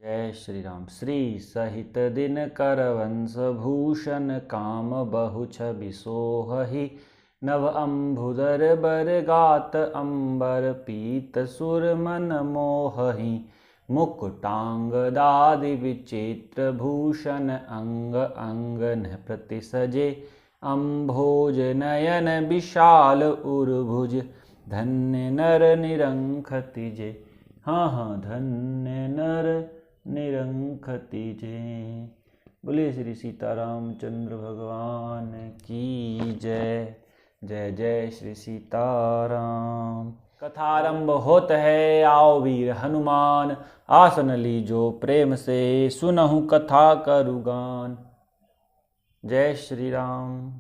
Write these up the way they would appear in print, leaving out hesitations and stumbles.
जय श्री राम। श्री सहित दिन कर वंश भूषण काम बहु छवि सोहहि नव अम्बुदर बर गात अंबर पीत सुर मन मोहहि मुकुटांग दादि विचित्र भूषण अंग अंगन प्रति सजे अम्भोज नयन विशाल उर्भुज धन्य नर निरंखति जे। हाँ, धन्य नर निरंखति जे। बोलिए श्री सीतारामचंद्र भगवान की जय। जय जय श्री सीताराम। कथारंभ होत है, आओ वीर हनुमान, आसन लीजो प्रेम से, सुनहु कथा करु गान। जय श्री राम।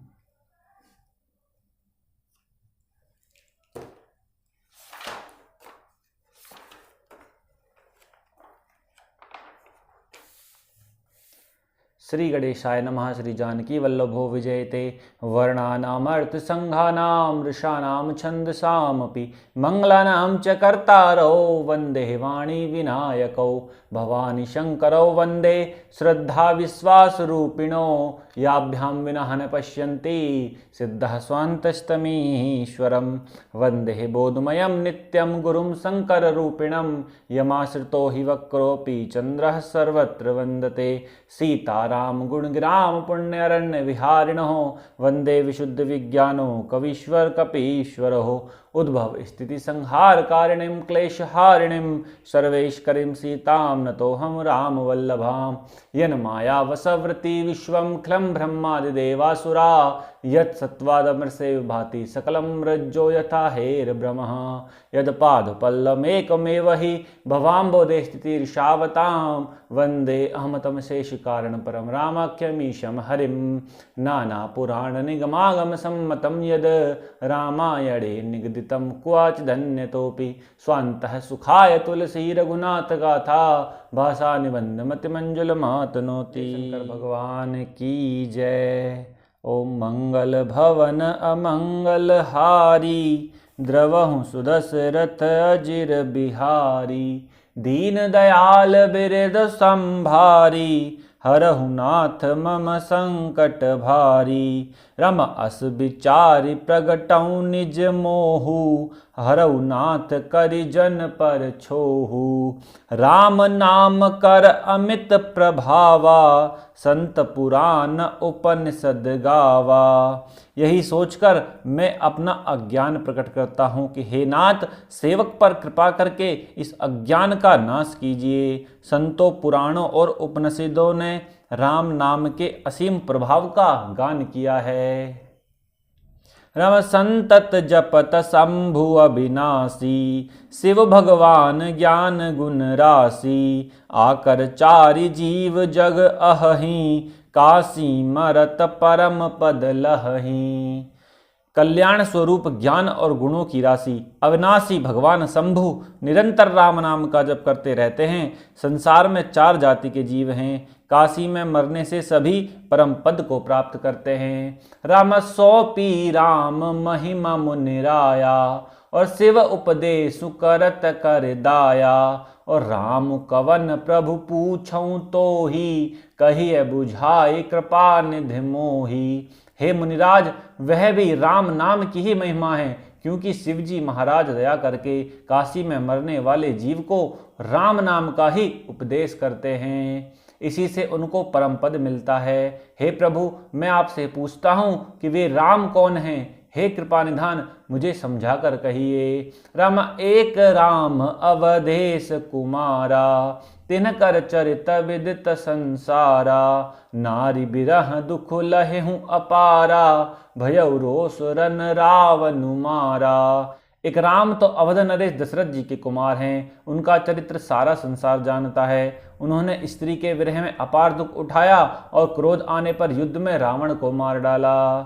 श्री गणेशाय नमः। श्री जानकी वल्लभो विजयते वर्णानामर्थ संघानां वृषाणां छन्दसामपि मंगलानां च कर्तारौ वन्दे वाणी विनायकौ भवानी शंकरौ वन्दे श्रद्धा विश्वासरूपिणो याभ्यां विनः न पश्यन्ति सिद्धः स्वान्तस्तमीश्वरं वन्दे बोधमयं नित्यं गुरुं शङ्कररूपिणं यमाश्रितो हि वक्रोऽपि चन्द्रः सर्वत्र वन्दते सीताराम गुणग्राम पुण्यरण्य विहारिणो वन्दे विशुद्ध विज्ञानो कवीश्वर कपीश्वरो उद्भव स्थिति संहार कारिणीं क्लेशहारिणीं सर्वेश्वरीं सीतां नतोऽहं राम वल्लभां यन्माया वसवृत्ति विश्वं खलं ब्रह्मादिदेवासुरा यत्सत्त्वादमृषे विभाति सकलं रज्जो यथा हेरभ्रमः यत्पादपल्लमेकमेव हि भवाम्बोधे स्थितिर्षावतां वन्दे अहं तमशेषकारणं परं रामाख्यमीशं हरिं नानापुराणनिगमागमसम्मतं यद् रामायणे निगदितं क्वचिदन्यतोऽपि स्वान्तः सुखाय तुलसी रघुनाथ गाथा भाषा निबन्धमतिमञ्जुलमातनोति। शंकर भगवान की जय। ओम मंगल भवन अमंगल हारी द्रवहु सुदशरथ अजिर बिहारी दीन दयाल बिरद संभारी हरहु नाथ मम संकट भारी रम अस विचारि प्रगटौ निज मोहु हरहु नाथ करि जन पर छोहु राम नाम कर अमित प्रभावा संत पुराण उपनिषद गावा। यही सोचकर मैं अपना अज्ञान प्रकट करता हूँ कि हे नाथ सेवक पर कृपा करके इस अज्ञान का नाश कीजिए। संतों पुराणों और उपनिषदों ने राम नाम के असीम प्रभाव का गान किया है। रम संतत जपत शंभु अविनाशी शिव भगवान ज्ञान गुण राशि आकर चारि जीव जग अहहि काशी मरत परम पद लहहि। कल्याण स्वरूप ज्ञान और गुणों की राशि अविनाशी भगवान शंभु निरंतर राम नाम का जप करते रहते हैं। संसार में 4 जाति के जीव हैं। काशी में मरने से सभी परम पद को प्राप्त करते हैं। राम सोपी राम महिमा मुनिराया और शिव उपदेश करत कर दाया और राम कवन प्रभु पूछऊं तो ही कहिए बुझाई कृपा निधि मोही। हे मुनिराज, वह भी राम नाम की ही महिमा है, क्योंकि शिवजी महाराज दया करके काशी में मरने वाले जीव को राम नाम का ही उपदेश करते हैं। इसी से उनको परम पद मिलता है। हे प्रभु, मैं आपसे पूछता हूँ कि वे राम कौन हैं? हे कृपा निधान, मुझे समझा कर कहिए। राम एक राम अवधेश कुमारा तिनकर चरित विदित संसारा नारी बिरह दुख लहेहु अपारा भयउ रोष रन रावनु मारा। एक राम तो अवध नरेश दशरथ जी के कुमार हैं। उनका चरित्र सारा संसार जानता है। उन्होंने स्त्री के विरह में अपार दुख उठाया और क्रोध आने पर युद्ध में रावण को मार डाला।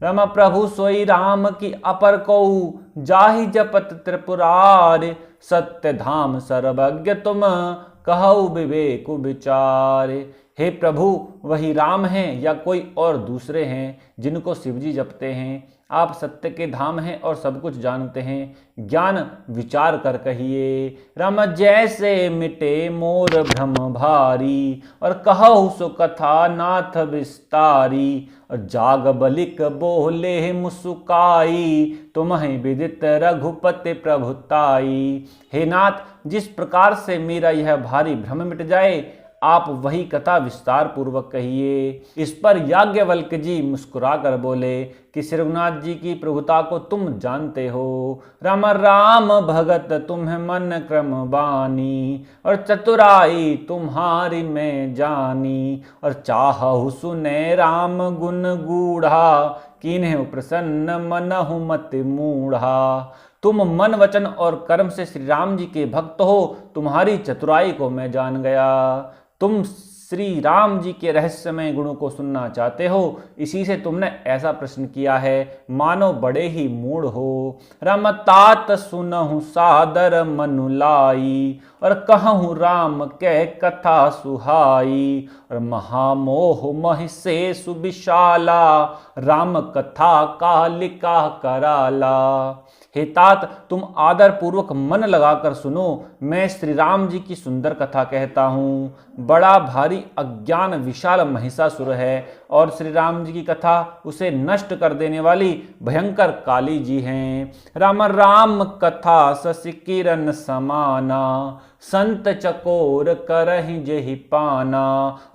रम प्रभु सोई राम की अपर कऊ जाहि जपत त्रिपुरार सत्य धाम सर्वज्ञ तुम कहु विवेक विचार। हे प्रभु, वही राम हैं या कोई और दूसरे हैं जिनको शिवजी जपते हैं? आप सत्य के धाम हैं और सब कुछ जानते हैं, ज्ञान विचार कर कहिए। राम जैसे मिटे मोर भ्रम भारी, और कहु सो कथा नाथ विस्तारी। और जाग बलिक बोले मुसुकाई, तुम्हें विदित रघुपति प्रभुताई। हे नाथ, जिस प्रकार से मेरा यह भारी भ्रम मिट जाए, आप वही कथा विस्तार पूर्वक कहिए। इस पर याज्ञवल्क्य जी मुस्कुरा कर बोले कि श्री रघुनाथ जी की प्रभुता को तुम जानते हो। राम राम भगत तुम्हें मन क्रम बानी, और चतुराई तुम्हारी मैं जानी। और चाहु सुने राम गुण गूढ़ा, कीन्हु प्रसन्न मनहु मति मूढ़ा। तुम मन वचन और कर्म से श्री राम जी के भक्त हो, तुम्हारी चतुराई को मैं जान गया। तुम श्री राम जी के रहस्यमय गुणों को सुनना चाहते हो, इसी से तुमने ऐसा प्रश्न किया है, मानो बड़े ही मूढ़ हो। राम तात सुनहु सादर मनु लाई, और कहूँ राम कह कथा सुहाई। और महामोह महि से सुविशाला, राम कथा कालिका कराला। हे तात, तुम आदर पूर्वक मन लगाकर सुनो, मैं श्री राम जी की सुंदर कथा कहता हूँ। बड़ा भारी अज्ञान विशाल महिषासुर है, और श्री राम जी की कथा उसे नष्ट कर देने वाली भयंकर काली जी हैं। राम राम कथा शशि किरण समाना, संत चकोर करहि जेहि पाना।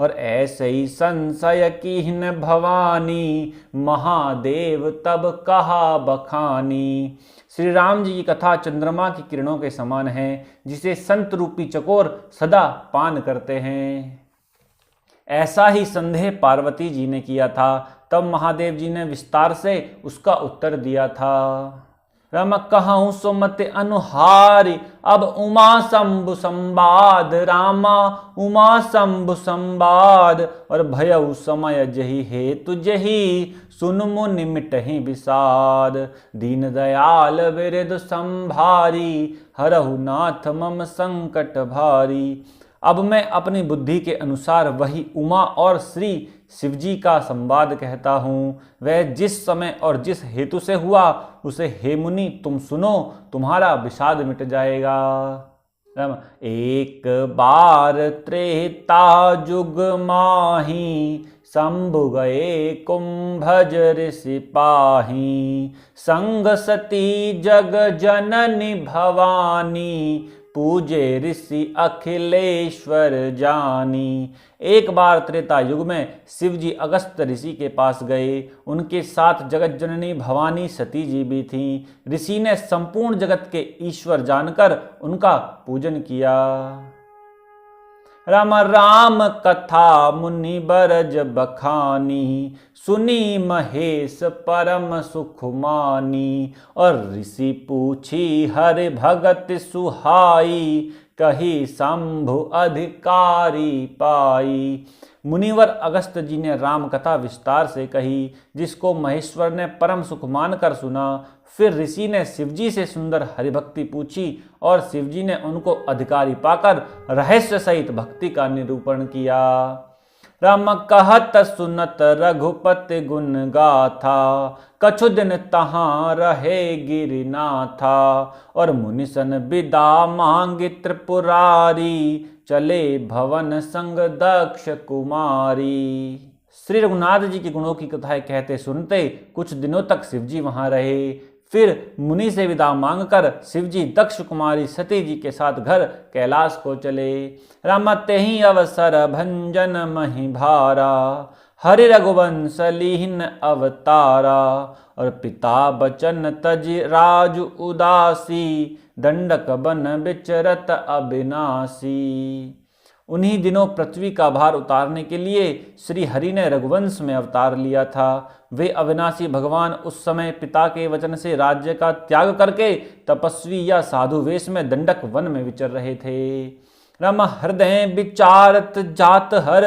और ऐसे ही संशय कीन्ह भवानी, महादेव तब कहा बखानी। श्री राम जी की कथा चंद्रमा की किरणों के समान है, जिसे संत रूपी चकोर सदा पान करते हैं। ऐसा ही संदेह पार्वती जी ने किया था, तब महादेव जी ने विस्तार से उसका उत्तर दिया था। राम कहूँ सुमति अनुहारी, अब उमा शंभु संवाद। रामा उमा शंभु संवाद, और भयउ समय जही हेतु जही। सुन मुनि मिटहि विषाद, दीन दयाल विरद संभारी। हरहु नाथ मम संकट भारी। अब मैं अपनी बुद्धि के अनुसार वही उमा और श्री शिवजी का संवाद कहता हूँ। वह जिस समय और जिस हेतु से हुआ, उसे हे मुनि तुम सुनो, तुम्हारा विषाद मिट जाएगा। एक बार त्रेता जुग माही, शंभु गए कुंभज ऋषि पाही। संग सती जग जननी भवानी, पूजे ऋषि अखिलेश्वर जानी। एक बार त्रेता युग में शिव जी अगस्त ऋषि के पास गए। उनके साथ जगत जननी भवानी सती जी भी थीं। ऋषि ने संपूर्ण जगत के ईश्वर जानकर उनका पूजन किया। राम राम कथा मुनि बरज बखानी, सुनी महेश परम सुख मानी। और ऋषि पूछी हरि भगत सुहाई, कही शंभु अधिकारी पाई। मुनिवर अगस्त जी ने राम कथा विस्तार से कही, जिसको महेश्वर ने परम सुख मानकर सुना। फिर ऋषि ने शिवजी से सुंदर हरिभक्ति पूछी, और शिवजी ने उनको अधिकारी पाकर रहस्य सहित भक्ति का निरूपण किया। राम कहत सुनत रघुपति गुण गाथा, कछु दिन तहाँ रहे गिरिनाथा। और मुनिसन विदा मांगी त्रिपुरारी, चले भवन संग दक्ष कुमारी। श्री रघुनाथ जी के गुणों की कथाएं कहते सुनते कुछ दिनों तक शिवजी वहां रहे। फिर मुनि से विदा मांगकर शिवजी दक्ष कुमारी सती जी के साथ घर कैलाश को चले। राम तेहि अवसर भंजन महि भारा, हरि रघुवंश लीन अवतारा। और पिता बचन तज राज उदासी, दंडक बन विचरत अविनाशी। उन्हीं दिनों पृथ्वी का भार उतारने के लिए श्री हरि ने रघुवंश में अवतार लिया था। वे अविनाशी भगवान उस समय पिता के वचन से राज्य का त्याग करके तपस्वी या साधु वेश में दंडक वन में विचर रहे थे। राम हृदय विचारत जात हर,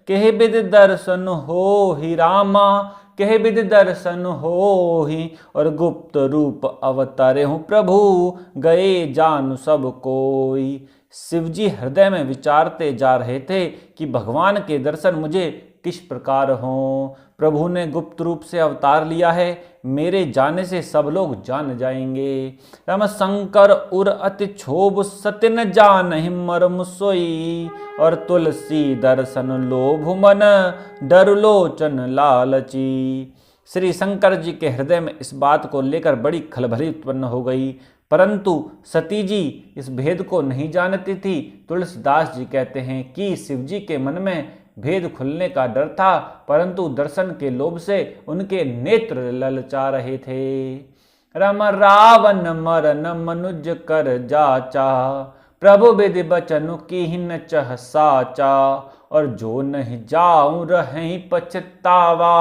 केह विद दर्शन हो ही रामा। केह विद दर्शन हो ही, और गुप्त रूप अवतारे हूँ प्रभु, गए जानु सब कोई। शिवजी हृदय में विचारते जा रहे थे कि भगवान के दर्शन मुझे किस प्रकार हों। प्रभु ने गुप्त रूप से अवतार लिया है, मेरे जाने से सब लोग जान जाएंगे। राम शंकर उर अति क्षोभ सत्य न जानहि मर्म सोई। और तुलसी दर्शन लोभ मन डर लोचन लालची। श्री शंकर जी के हृदय में इस बात को लेकर बड़ी खलबली उत्पन्न हो गई, परंतु सती जी इस भेद को नहीं जानती थी। तुलसीदास जी कहते हैं कि शिव जी के मन में भेद खुलने का डर था, परंतु दर्शन के लोभ से उनके नेत्र ललचा रहे थे। राम रावण मरन मनुज कर जाचा। प्रभु विधि बचनु कीन चह साचा। और जो नहीं जाऊं रहे पछतावा।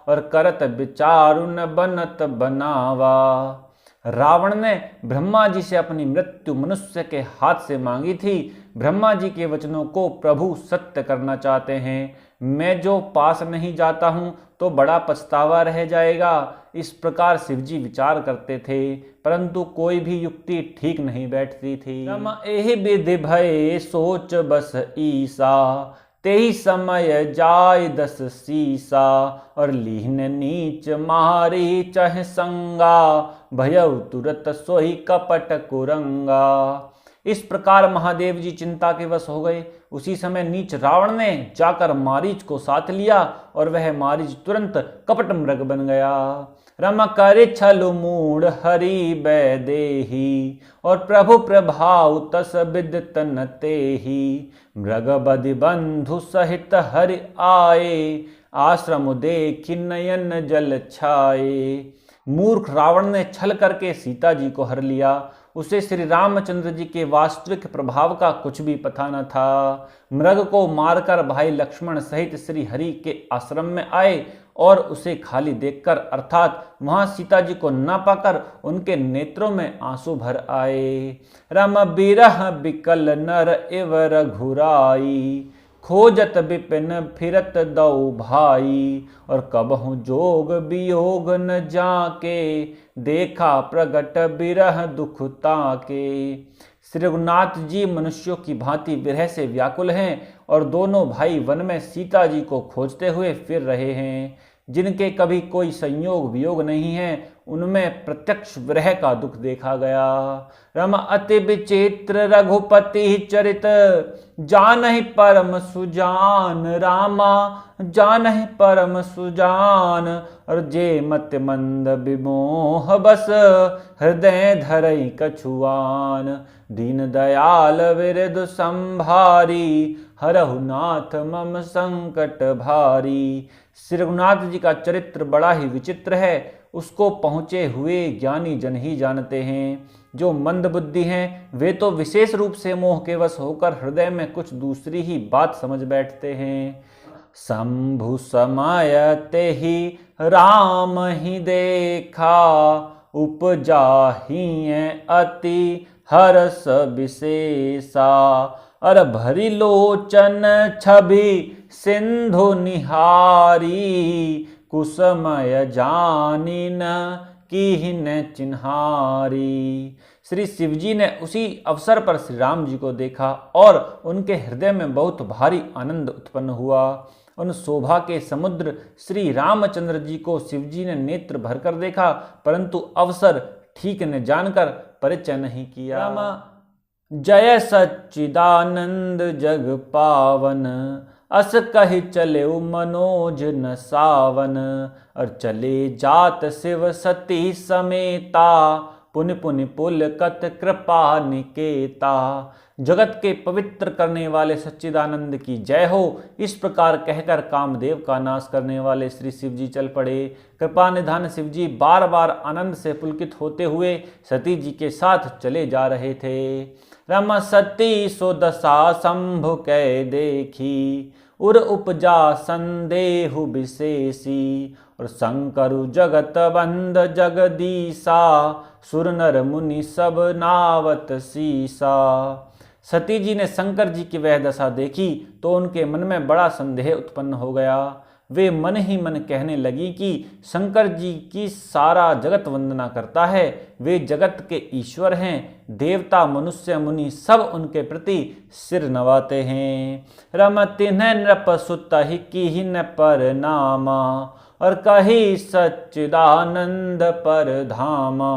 और करत विचारु न बनत बनावा। रावण ने ब्रह्मा जी से अपनी मृत्यु मनुष्य के हाथ से मांगी थी। ब्रह्मा जी के वचनों को प्रभु सत्य करना चाहते हैं। मैं जो पास नहीं जाता हूं तो बड़ा पछतावा रह जाएगा। इस प्रकार शिवजी विचार करते थे, परंतु कोई भी युक्ति ठीक नहीं बैठती थी। राम एहि विधि भय सोच बस ईसा। तेहि समय जाय दस सीसा। और लीन नीच मारी चह संगा। भयउ तुरत सोई कपट कुरंगा। इस प्रकार महादेव जी चिंता के वश हो गए। उसी समय नीच रावण ने जाकर मारीच को साथ लिया और वह मारीच तुरंत कपट मृग बन गया। रम करे छल मूड हरि बैदेही। और प्रभु प्रभाव तस विदितन तेही। मृग बदि बंधु सहित हरि आए। आश्रम देखि नयन जल छाए। मूर्ख रावण ने छल करके सीता जी को हर लिया। उसे श्री रामचंद्र जी के वास्तविक प्रभाव का कुछ भी पता न था। मृग को मारकर भाई लक्ष्मण सहित श्री हरि के आश्रम में आए और उसे खाली देखकर अर्थात वहां सीता जी को न पाकर उनके नेत्रों में आंसू भर आए। राम बिरह बिकल नर एव रघुराई। खोजत विपिन फिरत दौ भाई। और कबहु जोग वियोग न जाके। देखा प्रगट बिरह दुख ताके। श्री रघुनाथ जी मनुष्यों की भांति विरह से व्याकुल हैं और दोनों भाई वन में सीता जी को खोजते हुए फिर रहे हैं। जिनके कभी कोई संयोग वियोग नहीं है, उनमें प्रत्यक्ष विरह का दुख देखा गया। रम अति विचित्र रघुपति चरित। जानहि परम सुजान रामा। जानहि परम सुजान। और जे मत मंद विमोह बस। हृदय धरई कछुआन। दीन दयाल विरधु संभारी। हरहु नाथ मम संकट भारी। श्री रघुनाथ जी का चरित्र बड़ा ही विचित्र है। उसको पहुँचे हुए ज्ञानी जन ही जानते हैं। जो मंद बुद्धि हैं वे तो विशेष रूप से मोह के वश होकर हृदय में कुछ दूसरी ही बात समझ बैठते हैं। शंभु समय ते ही राम ही देखा। उपजा ही अति हरस विशेषा। अर भरी लोचन छवि सिंधु निहारी। कुसमय जानी न कीन चिन्हारी। श्री शिवजी ने उसी अवसर पर श्री राम जी को देखा और उनके हृदय में बहुत भारी आनंद उत्पन्न हुआ। उन शोभा के समुद्र श्री रामचंद्र जी को शिवजी ने नेत्र भरकर देखा, परंतु अवसर ठीक न जानकर परिचय नहीं किया। जय सच्चिदानंद जग पावन। अस कहि चले मनोज न सावन। और चले जात शिव सती समेता। पुनि पुनि पुल कत कृपा निकेता। जगत के पवित्र करने वाले सच्चिदानंद की जय हो। इस प्रकार कहकर कामदेव का नाश करने वाले श्री शिवजी चल पड़े। कृपा निधान शिवजी बार बार आनंद से पुलकित होते हुए सती जी के साथ चले जा रहे थे। रम सती सो दशा शंभु कै देखी। उर उपजा संदेहु विशेषी। और शंकरु जगत बंद जगदीसा। सुर नर मुनि सब नावत सीसा। सती जी ने शंकर जी की वह दशा देखी तो उनके मन में बड़ा संदेह उत्पन्न हो गया। वे मन ही मन कहने लगी कि शंकर जी की सारा जगत वंदना करता है, वे जगत के ईश्वर हैं। देवता मनुष्य मुनि सब उनके प्रति सिर नवाते हैं। रमति नृप सुत ही न पर नामा, और कही सच्चिदानंद पर धामा।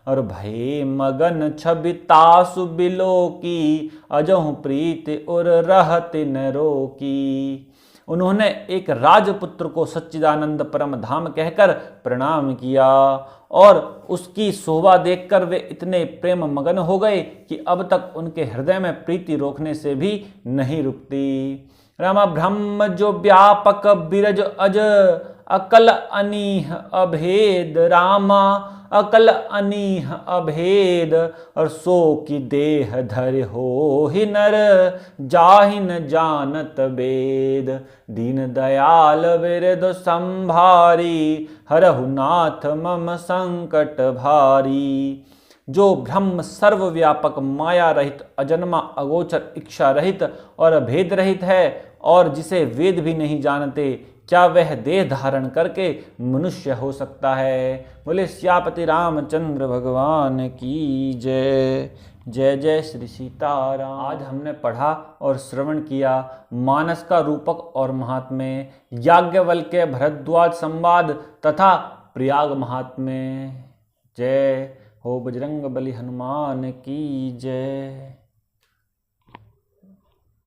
और भये मगन छवि तासु बिलो की, अजहु प्रीति उर रहति न रोकी। उन्होंने एक राजपुत्र को सच्चिदानंद परम धाम कहकर प्रणाम किया और उसकी शोभा देखकर वे इतने प्रेम मगन हो गए कि अब तक उनके हृदय में प्रीति रोकने से भी नहीं रुकती। राम ब्रह्म जो व्यापक बिरज अज, अकल अनीह अभेद रामा, अकल अनीह अभेद। और सो की देह धर हो ही नर, जाहि न जानत वेद। दीन दयाल बिरद संभारी, हरहु नाथ मम संकट भारी। जो ब्रह्म सर्वव्यापक माया रहित अजन्मा अगोचर इच्छा रहित और भेद रहित है और जिसे वेद भी नहीं जानते, क्या वह देह धारण करके मनुष्य हो सकता है। बोले सियापति रामचंद्र भगवान की जय। जय जय श्री सीताराम। आज हमने पढ़ा और श्रवण किया मानस का रूपक और महात्म्य, याज्ञवल्क्य भरद्वाज संवाद तथा प्रयाग महात्म्य। जय हो बजरंग बली हनुमान की जय।